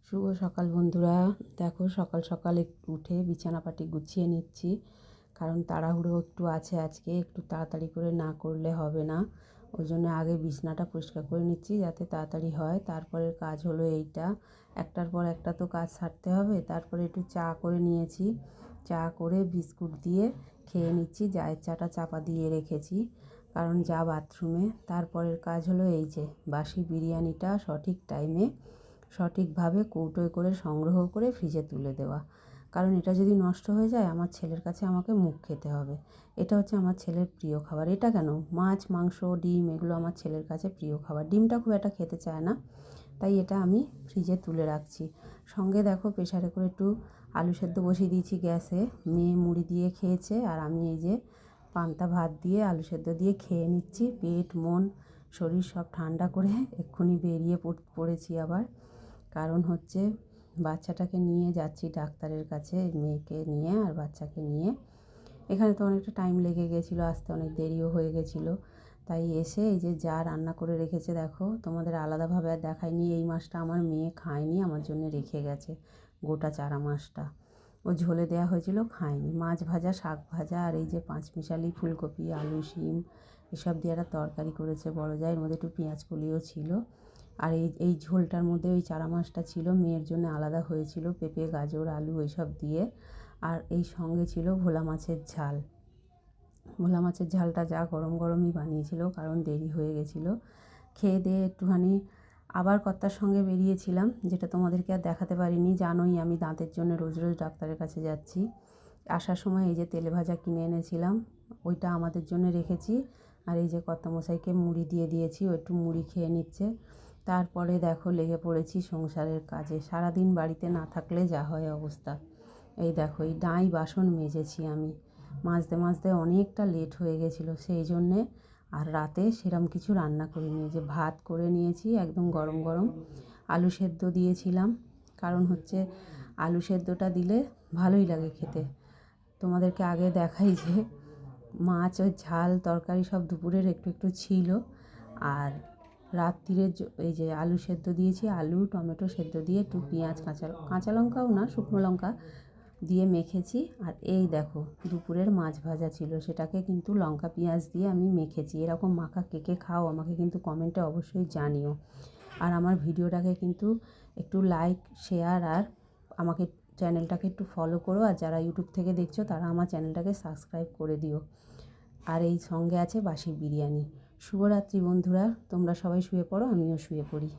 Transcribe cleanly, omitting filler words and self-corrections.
শুভ সকাল বন্ধুরা। দেখো সকাল সকাল একটু উঠে বিছানাপাটি গুছিয়ে নিচ্ছি, কারণ তাড়াহুড়ো একটু আছে আজকে, একটু তাড়াতাড়ি করে না করলে হবে না। ওই জন্য আগে বিছানাটা পরিষ্কার করে নিচ্ছি যাতে তাড়াতাড়ি হয়। তারপরের কাজ হলো এইটা, একটার পর একটা তো কাজ সারতে হবে। তারপরে একটু চা করে নিয়েছি, চা করে বিস্কুট দিয়ে খেয়ে নিচ্ছি। চায়ের চাটা চাপা দিয়ে রেখেছি কারণ যা বাথরুমে। তারপরের কাজ হলো এই যে বাসি বিরিয়ানিটা সঠিক টাইমে সঠিকভাবে কৌটোয় করে সংগ্রহ করে ফ্রিজে তুলে দেওয়া, কারণ এটা যদি নষ্ট হয়ে যায় আমার ছেলের কাছে আমাকে মুখ খেতে হবে। এটা হচ্ছে আমার ছেলের প্রিয় খাবার। এটা কেন, মাছ মাংস ডিম এগুলো আমার ছেলের কাছে প্রিয় খাবার। ডিমটা খুব একটা খেতে চায় না, তাই এটা আমি ফ্রিজে তুলে রাখছি। সঙ্গে দেখো প্রেসারে করে একটু আলু সেদ্ধ বসিয়ে দিয়েছি গ্যাসে। মেয়ে মুড়ি দিয়ে খেয়েছে আর আমি এই যে পান্তা ভাত দিয়ে আলু সেদ্ধ দিয়ে খেয়ে নিচ্ছি। পেট মন শরীর সব ঠান্ডা করে এক্ষুনি বেরিয়ে পড়েছি আবার, কারণ হচ্ছে বাচ্চাটাকে নিয়ে যাচ্ছি ডাক্তারের কাছে, মেয়েকে নিয়ে আর বাচ্চাকে নিয়ে। এখানে তো অনেকটা টাইম লেগে গেছিলো, আসতে অনেক দেরিও হয়ে গেছিলো। তাই এসে এই যে যা রান্না করে রেখেছে দেখো, তোমাদের আলাদাভাবে আর দেখায়নি। এই মাছটা আমার মেয়ে খায়নি, আমার জন্য রেখে গেছে গোটা চারা মাছটা। ও ঝোলে দেওয়া হয়েছিল, খায়নি। মাছ ভাজা, শাক ভাজা আর এই যে পাঁচমিশালি ফুলকপি আলু শিম এসব দিয়ে একটা তরকারি করেছে বড় জা। এর মধ্যে একটু পেঁয়াজ কলিও ছিল। আর এই ঝোলটার মধ্যে ওই চারা মাছটা ছিল, মেয়ের জন্য আলাদা হয়েছিল পেঁপে গাজর আলু এইসব দিয়ে। আর এই সঙ্গে ছিল ভোলা মাছের ঝাল। ভোলা মাছের ঝালটা যা গরম গরমই বানিয়েছিল, কারণ দেরি হয়ে গেছিলো। খেয়ে দিয়ে একটুখানি আবার কর্তার সঙ্গে বেরিয়েছিলাম, যেটা তোমাদেরকে আর দেখাতে পারিনি। জানোই আমি দাঁতের জন্য রোজ রোজ ডাক্তারের কাছে যাচ্ছি। আসার সময় এই যে তেলে ভাজা কিনে এনেছিলাম, ওইটা আমাদের জন্য রেখেছি। আর এই যে কর্তামশাইকে মুড়ি দিয়ে দিয়েছি, ও একটু মুড়ি খেয়ে নিচ্ছে। তারপরে দেখো লেগে পড়েছি সংসারের কাজে। সারাদিন বাড়িতে না থাকলে যা হয় অবস্থা। এই দেখো এই ডাঁই বাসন মেজেছি আমি, মাজতে মাজতে অনেকটা লেট হয়ে গেছিলো সেই জন্যে। আর রাতে সেরম কিছু রান্না করিনি, যে ভাত করে নিয়েছি একদম গরম গরম, আলু সেদ্ধ দিয়েছিলাম। কারণ হচ্ছে আলু সেদ্ধটা দিলে ভালোই লাগে খেতে। তোমাদেরকে আগে দেখাই যে মাছ ওই ঝাল তরকারি সব দুপুরের একটু একটু ছিল। আর রাত্রিরে এই যে আলু সেদ্ধ দিয়েছি, আলু টমেটো সেদ্ধ দিয়ে একটু পেঁয়াজ কাঁচা লঙ্কাও না শুকনো লঙ্কা দিয়ে মেখেছি। আর এই দেখো দুপুরের মাছ ভাজা ছিল, সেটাকে কিন্তু লঙ্কা পেঁয়াজ দিয়ে আমি মেখেছি। এরকম মাখা কে কে খাও আমাকে কিন্তু কমেন্টে অবশ্যই জানিও। আর আমার ভিডিওটাকে কিন্তু একটু লাইক শেয়ার আর আমাকে চ্যানেলটাকে একটু ফলো করো। আর যারা ইউটিউব থেকে দেখছো তারা আমার চ্যানেলটাকে সাবস্ক্রাইব করে দিও। আর এই সঙ্গে আছে বাসি বিরিয়ানি। শুভরাত্রি বন্ধুরা, তোমরা সবাই শুয়ে পড়ো, আমিও শুয়ে পড়ি।